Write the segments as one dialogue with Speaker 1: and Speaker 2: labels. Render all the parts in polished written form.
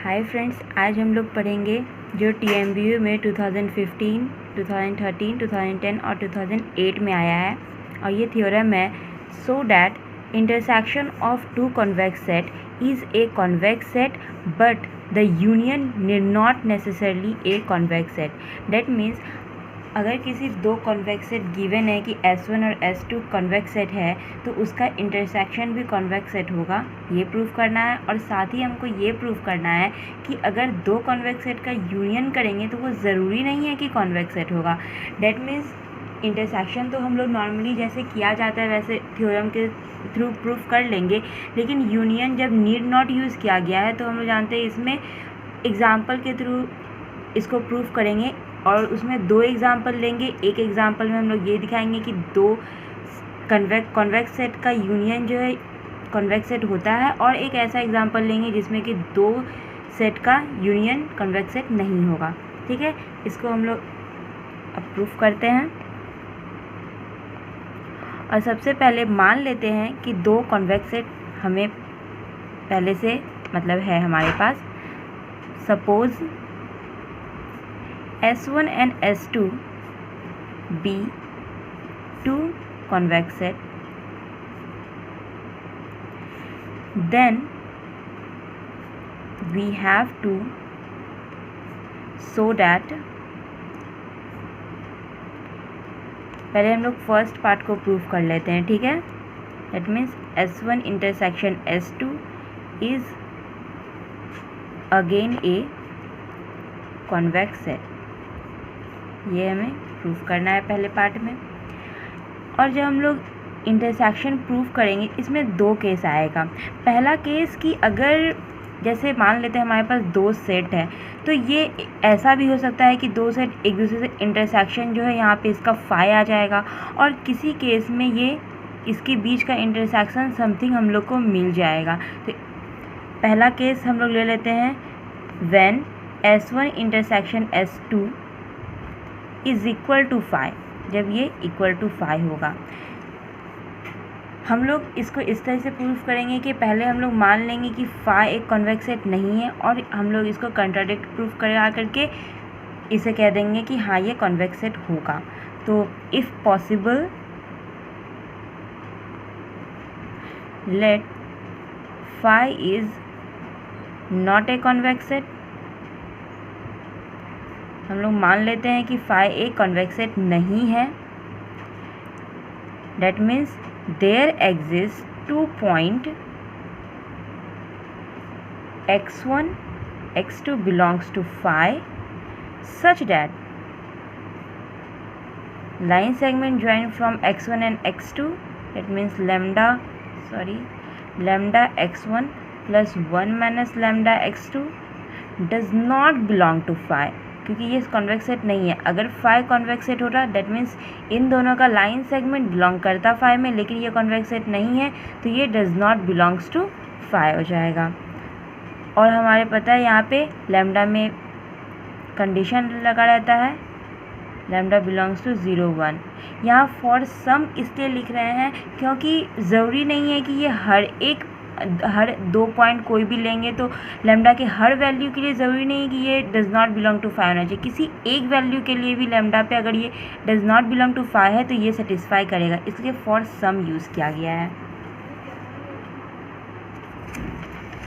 Speaker 1: Hi friends, आज हम लोग पढ़ेंगे जो TMBU में 2015, 2013, 2010 और 2008 में आया है। और ये थ्योरम है so that intersection of two convex set is a convex set but the union need not necessarily a convex set. That means अगर किसी दो कॉन्वेक्स सेट गिवन है कि S1 और S2 कॉन्वेक्स सेट है तो उसका इंटरसेक्शन भी कॉन्वेक्स सेट होगा, ये प्रूव करना है। और साथ ही हमको ये प्रूव करना है कि अगर दो कॉन्वेक्स सेट का यूनियन करेंगे तो वो ज़रूरी नहीं है कि कॉन्वेक्स सेट होगा। डैट मीन्स इंटरसेक्शन तो हम लोग नॉर्मली जैसे किया जाता है वैसे थ्योरम के थ्रू प्रूफ कर लेंगे, लेकिन यूनियन जब नीड नॉट यूज़ किया गया है तो हम लोग जानते हैं इसमें एग्ज़ाम्पल के थ्रू इसको प्रूफ करेंगे। और उसमें दो एग्जाम्पल लेंगे। एक एग्जाम्पल में हम लोग ये दिखाएंगे कि दो कॉन्वेक्स सेट का यूनियन जो है कॉन्वेक्स सेट होता है, और एक ऐसा एग्जाम्पल लेंगे जिसमें कि दो सेट का यूनियन कॉन्वेक्स सेट नहीं होगा। ठीक है, इसको हम लोग अब प्रूफ करते हैं। और सबसे पहले मान लेते हैं कि दो कॉन्वेक्स सेट हमें पहले से मतलब है हमारे पास। Suppose S1 and S2 be two convex set, then we have to show that पहले हम लोग फर्स्ट पार्ट को प्रूफ कर लेते हैं। ठीक है, that means S1 intersection S2 is again A convex set. ये हमें प्रूफ करना है पहले पार्ट में। और जब हम लोग इंटरसेक्शन प्रूफ करेंगे इसमें दो केस आएगा। पहला केस कि अगर जैसे मान लेते हैं हमारे पास दो सेट है तो ये ऐसा भी हो सकता है कि दो सेट एक दूसरे से इंटरसेक्शन जो है यहाँ पे इसका फाई आ जाएगा, और किसी केस में ये इसके बीच का इंटरसेक्शन समथिंग हम लोग को मिल जाएगा। तो पहला केस हम लोग ले लेते हैं when S1 intersection S2 is equal to phi. जब ये इक्वल टू फाई होगा हम लोग इसको इस तरह से प्रूफ करेंगे कि पहले हम लोग मान लेंगे कि फाई एक कॉन्वेक्स सेट नहीं है, और हम लोग इसको कंट्राडिक्ट प्रूफ करा करके इसे कह देंगे कि हाँ ये कॉन्वेक्स सेट होगा। तो if possible let phi is not a convex set. हम लोग मान लेते हैं कि फाई एक कॉन्वेक्स सेट नहीं है। That means there exists two point x1, x2 belongs to phi such that line segment join from x1 and x2, that means lambda x1 plus 1 minus lambda x2 does not belong to phi, क्योंकि ये convex set नहीं है। अगर phi convex set हो रहा that means इन दोनों का लाइन सेगमेंट बिलोंग करता फाई में, लेकिन ये कॉन्वेक्स सेट नहीं है तो ये does not belongs to phi हो जाएगा। और हमारे पता है यहाँ पे लैम्डा में कंडीशन लगा रहता है, लैम्डा बिलोंग्स टू 0 1। यहाँ फॉर सम इसलिए लिख रहे हैं क्योंकि ज़रूरी नहीं है कि ये हर दो पॉइंट कोई भी लेंगे तो लैम्डा के हर वैल्यू के लिए ज़रूरी नहीं है कि ये does not belong to phi होना चाहिए। किसी एक वैल्यू के लिए भी लैम्डा पे अगर ये does not belong to phi है तो ये सेटिस्फाई करेगा, इसलिए फॉर सम यूज़ किया गया है।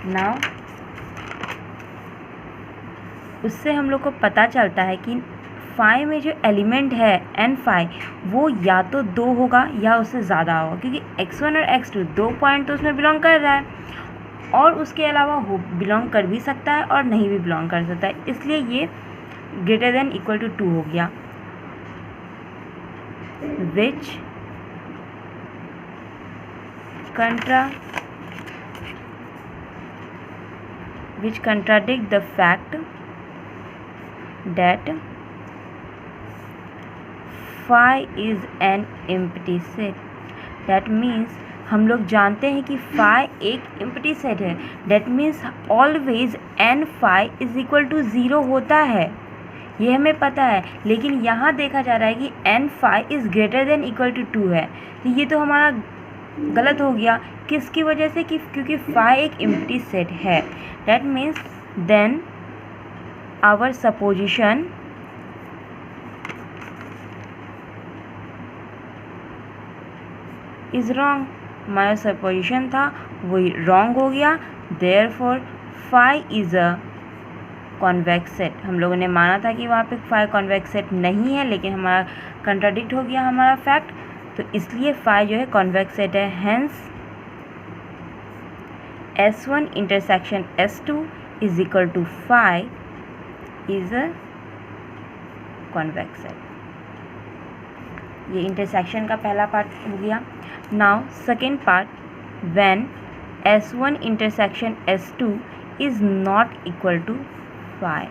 Speaker 1: नाउ उससे हम लोग को पता चलता है कि फाई में जो एलिमेंट है n फाई वो या तो 2 होगा या उससे ज़्यादा होगा, क्योंकि x1 और x2 दो पॉइंट तो उसमें बिलोंग कर रहा है, और उसके अलावा वो बिलोंग कर भी सकता है और नहीं भी बिलोंग कर सकता है, इसलिए ये ग्रेटर देन इक्वल टू 2 हो गया। विच contradict the fact that phi is an empty set। That means हम लोग जानते हैं कि phi एक empty set है। That means always n phi is equal to 0 होता है, ये हमें पता है। लेकिन यहाँ देखा जा रहा है कि n phi is greater than equal to 2 है, तो ये तो हमारा गलत हो गया। किसकी वजह से? कि क्योंकि phi एक empty set है। That means then our supposition is wrong. हमारा supposition था वही wrong हो गया, therefore phi is a convex set। हम लोगों ने माना था कि वहाँ पे phi convex set नहीं है, लेकिन हमारा contradict हो गया हमारा fact, तो इसलिए phi जो है convex set है। hence S1 intersection S2 is equal to phi is a convex set। ये इंटरसेक्शन का पहला पार्ट हो गया। Now second part, when S1 intersection S2 is not equal to phi।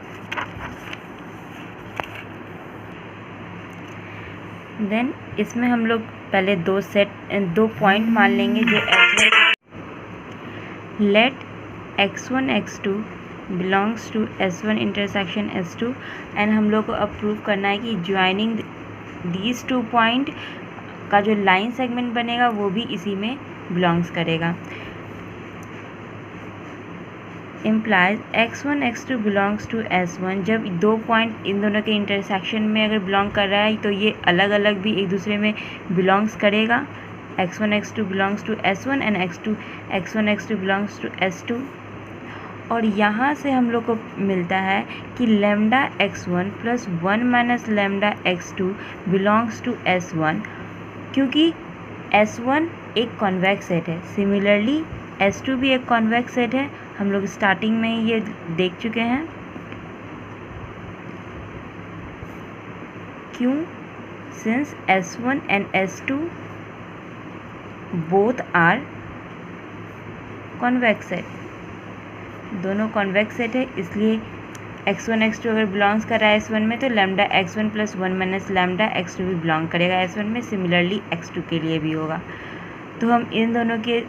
Speaker 1: Then इसमें हम लोग पहले दो पॉइंट मान लेंगे जो let x1 x2 belongs to S1 intersection S2 and हम लोग को अब प्रूव करना है कि ज्वाइनिंग दीज 2 पॉइंट का जो लाइन सेगमेंट बनेगा वो भी इसी में बिलोंग्स करेगा। Implies x1 x2 belongs to S1। जब 2 पॉइंट इन दोनों के इंटरसेक्शन में अगर बिलोंग कर रहा है तो ये अलग अलग भी एक दूसरे में बिलोंग्स करेगा। x1 x2 belongs to S1 and x1 x2 belongs to S2। और यहाँ से हम लोग को मिलता है कि lambda x1 plus 1 minus lambda x2 belongs to S1, क्योंकि S1 एक कॉन्वेक्स सेट है। सिमिलरली S2 भी एक कॉन्वेक्स सेट है। हम लोग स्टार्टिंग में ही ये देख चुके हैं। क्यों? Since S1 and S2 both are convex set, दोनों कॉन्वेक्स सेट है, इसलिए x1 x2 अगर बिलोंग्स कर रहा है S1 में तो lambda x1 plus 1 minus lambda x2 भी बिलोंग करेगा S1 में। सिमिलरली x2 के लिए भी होगा। तो हम इन दोनों के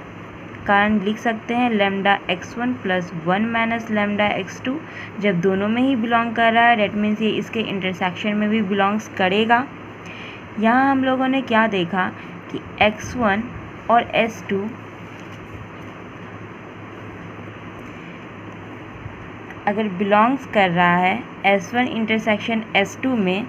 Speaker 1: कारण लिख सकते हैं lambda x1 plus 1 minus lambda x2। जब दोनों में ही बिलोंग कर रहा है डेट मीन्स ये इसके इंटरसेक्शन में भी बिलोंग्स करेगा। यहाँ हम लोगों ने क्या देखा कि x1 और S2 अगर बिलोंग्स कर रहा है S1 इंटरसेक्शन S2 में,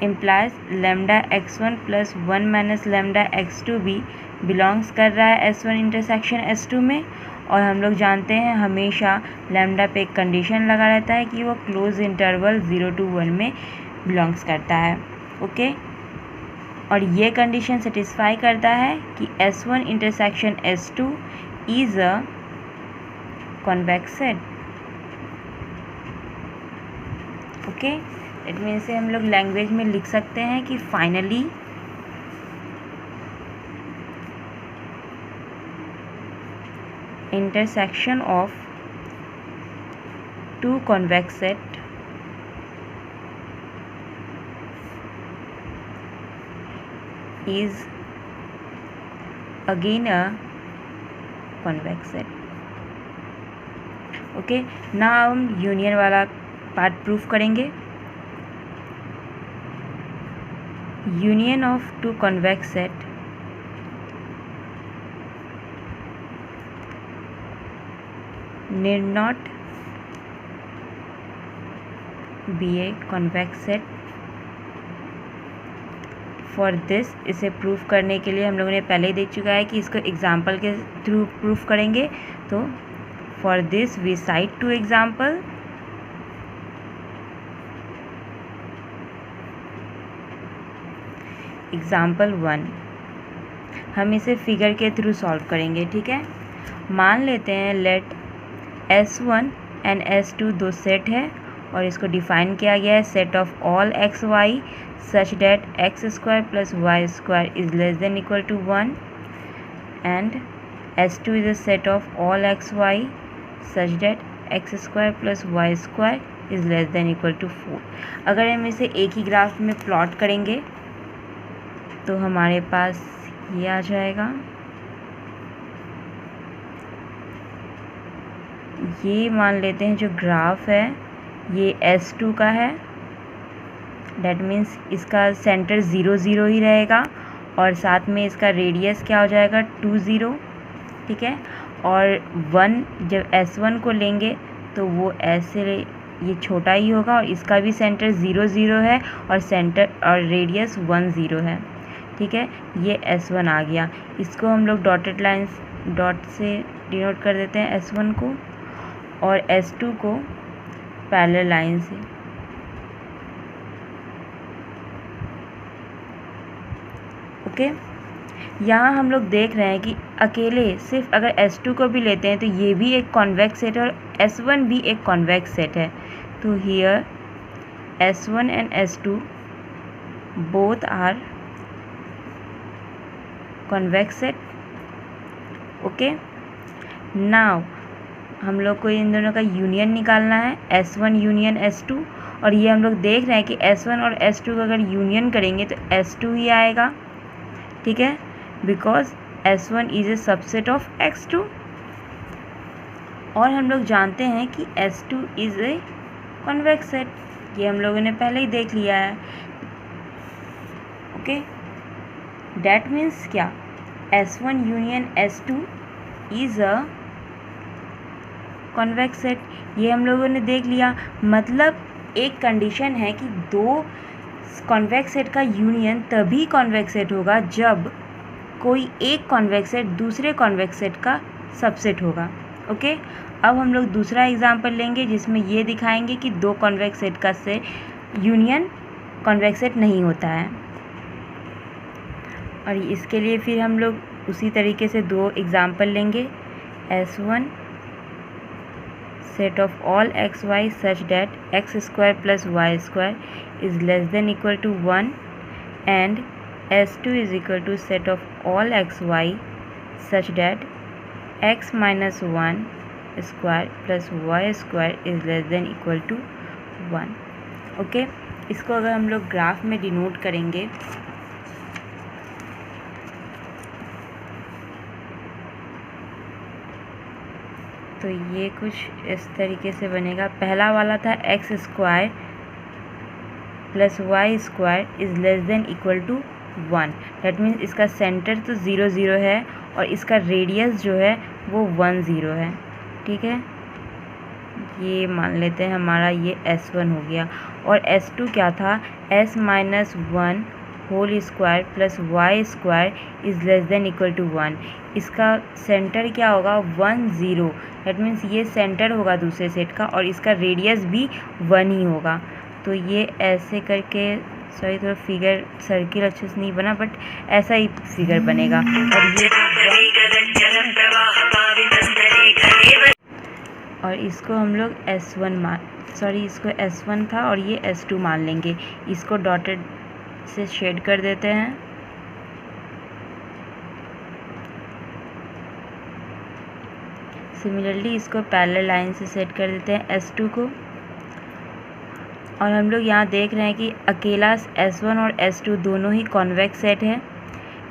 Speaker 1: implies lambda x1 plus 1 minus lambda x2 भी बिलोंग्स कर रहा है S1 इंटरसेक्शन S2 में। और हम लोग जानते हैं हमेशा लैम्डा पे एक कंडीशन लगा रहता है कि वो क्लोज इंटरवल 0 to 1 में बिलोंग्स करता है। ओके, और ये कंडीशन सेटिस्फाई करता है कि S1 intersection S2 is a convex set. Okay, it mean से हम लोग लैंग्वेज में लिख सकते हैं कि finally intersection of 2 convex set is again a convex set. Okay, now हम यूनियन वाला पार्ट प्रूफ करेंगे। Union of 2 convex set need not be a convex set। For this, इसे प्रूफ करने के लिए हम लोगों ने पहले ही देख चुका है कि इसको एग्जाम्पल के थ्रू प्रूफ करेंगे। तो for this we cite 2 example. Example 1 हम इसे फिगर के थ्रू सॉल्व करेंगे। ठीक है, मान लेते हैं लेट S1 एंड S2 दो सेट है और इसको डिफाइन किया गया है set of all x y such that x square plus y square is less than equal to 1 and S2 is a set of all x y such that x square plus y square is less than equal to 4। अगर हम इसे एक ही graph में plot करेंगे तो हमारे पास ये आ जाएगा। ये मान लेते हैं जो ग्राफ है ये S2 का है, डैट मीन्स इसका सेंटर 0 0 ही रहेगा और साथ में इसका रेडियस क्या हो जाएगा 2 0। ठीक है, और 1 जब S1 को लेंगे तो वो ऐसे ये छोटा ही होगा और इसका भी सेंटर 0 0 है और सेंटर और रेडियस 1 0 है। ठीक है, ये S1 आ गया। इसको हम लोग डॉटेड लाइंस डॉट से डिनोट कर देते हैं S1 को, और S2 को पैरेलल लाइन से। ओके, यहाँ हम लोग देख रहे हैं कि अकेले सिर्फ अगर S2 को भी लेते हैं तो ये भी एक कॉन्वेक्स सेट है और S1 भी एक कॉन्वेक्स सेट है। तो here S1 and S2 both are convex set. Okay, now हम लोग को इन दोनों का यूनियन निकालना है, S1 यूनियन S2, और ये हम लोग देख रहे हैं कि S1 और S2 का अगर यूनियन करेंगे तो S2 ही आएगा। ठीक है, because S1 is a subset of X2, और हम लोग जानते हैं कि S2 is a convex set, ये हम लोगों ने पहले ही देख लिया है। ओके, डैट मीन्स क्या, S1 union S2 is a convex set, ये हम लोगों ने देख लिया। मतलब एक कंडीशन है कि दो कॉन्वेक्स सेट का यूनियन तभी कॉन्वेक्स सेट होगा जब कोई एक कॉन्वेक्स सेट दूसरे कॉन्वेक्स सेट का सबसेट होगा। ओके, अब हम लोग दूसरा एग्जांपल लेंगे जिसमें ये दिखाएंगे कि दो कॉन्वेक्स सेट का से यूनियन कॉन्वेक्स सेट नहीं होता है। और इसके लिए फिर हम लोग उसी तरीके से दो एग्जांपल लेंगे। S1 set of all x y such that x square plus y square is less than equal to 1, and S2 is equal to set of all x y such that x minus 1 square plus y square is less than equal to 1। Okay, इसको अगर हम लोग graph में denote करेंगे तो ये कुछ इस तरीके से बनेगा। पहला वाला था x square plus y square is less than equal to 1, that means इसका सेंटर तो 0 0 है और इसका रेडियस जो है वो 1 0 है। ठीक है, ये मान लेते हैं हमारा ये S1 हो गया। और S2 क्या था, S minus 1 whole square plus y square is less than equal to 1, इसका सेंटर क्या होगा 1 0, दैट मीन्स ये सेंटर होगा दूसरे सेट का और इसका रेडियस भी 1 ही होगा। तो ये ऐसे करके, सॉरी थोड़ा फिगर सर्किल अच्छे से नहीं बना, बट ऐसा ही फिगर बनेगा। और इसको हम लोग इसको S1 था और ये S2 मान लेंगे। इसको डॉटेड से शेड कर देते हैं। सिमिलरली इसको पैरेलल लाइन से सेट कर देते हैं S2 को। और हम लोग यहाँ देख रहे हैं कि अकेला S1 और S2 दोनों ही कॉन्वेक्स सेट है।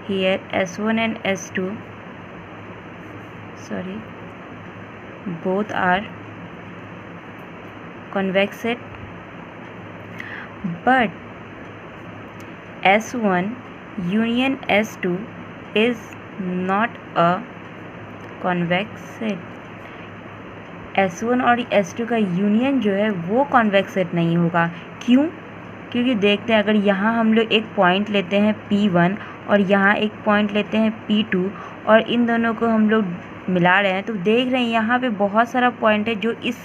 Speaker 1: Here S1 and S2 both are convex set, but S1 union S2 is not a convex set। S1 और S2 का यूनियन जो है वो कॉन्वेक्स सेट नहीं होगा। क्यों? क्योंकि देखते हैं, अगर यहाँ हम लोग एक पॉइंट लेते हैं P1 और यहाँ एक पॉइंट लेते हैं P2 और इन दोनों को हम लोग मिला रहे हैं तो देख रहे हैं यहाँ पे बहुत सारा पॉइंट है जो इस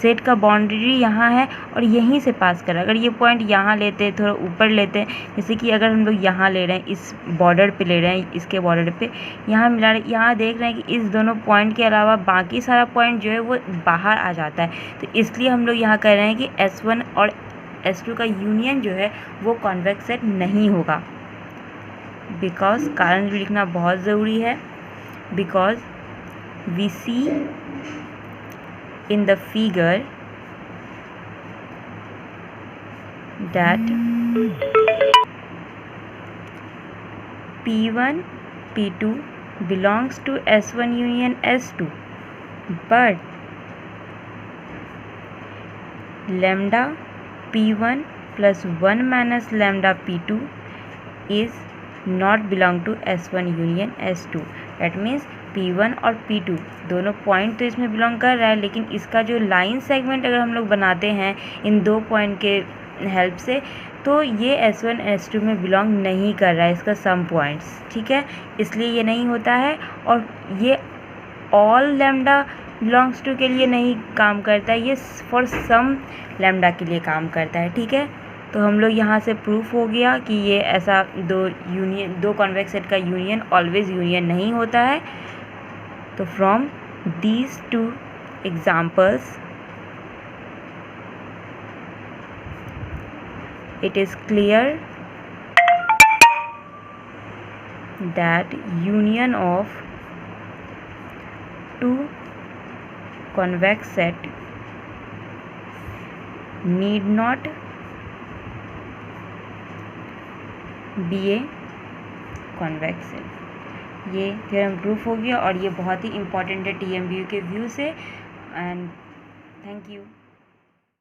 Speaker 1: सेट का बाउंड्री यहाँ है और यहीं से पास कर रहा है। अगर ये पॉइंट यहाँ लेते हैं, थोड़ा ऊपर लेते हैं, जैसे कि अगर हम लोग यहाँ ले रहे हैं, इस बॉर्डर पे ले रहे हैं, इसके बॉर्डर पे यहाँ मिला रहे हैं, यहाँ देख रहे हैं कि इस दोनों पॉइंट के अलावा बाकी सारा पॉइंट जो है वो बाहर आ जाता है। तो इसलिए हम लोग यहाँ कह रहे हैं कि S1 और S2 का यूनियन जो है वो कॉन्वेक्स सेट नहीं होगा। बिकॉज कारण भी लिखना बहुत ज़रूरी है। Because we see in the figure that P1, P2 belongs to S1 union S2, but lambda P1 plus 1 minus lambda P2 is not belong to S1 union S2। That means P1 और P2 दोनों point तो इसमें belong कर रहा है, लेकिन इसका जो लाइन सेगमेंट अगर हम लोग बनाते हैं इन 2 पॉइंट के हेल्प से, तो ये S1 S2 में बिलोंग नहीं कर रहा है, इसका सम पॉइंट्स, ठीक है, इसलिए ये नहीं होता है। और ये ऑल लैम्डा बिलोंग्स टू के लिए नहीं काम करता है, ये फॉर सम लैम्डा के लिए काम करता है, ठीक है। तो हम लोग यहाँ से प्रूफ हो गया कि ये ऐसा दो कॉन्वेक्स सेट का यूनियन ऑलवेज यूनियन नहीं होता है। तो from these 2 examples it is clear that union of 2 convex set need not be a convex set। ये थ्योरम प्रूफ हो गया और ये बहुत ही इम्पॉर्टेंट है TMBU के व्यू से। And thank you.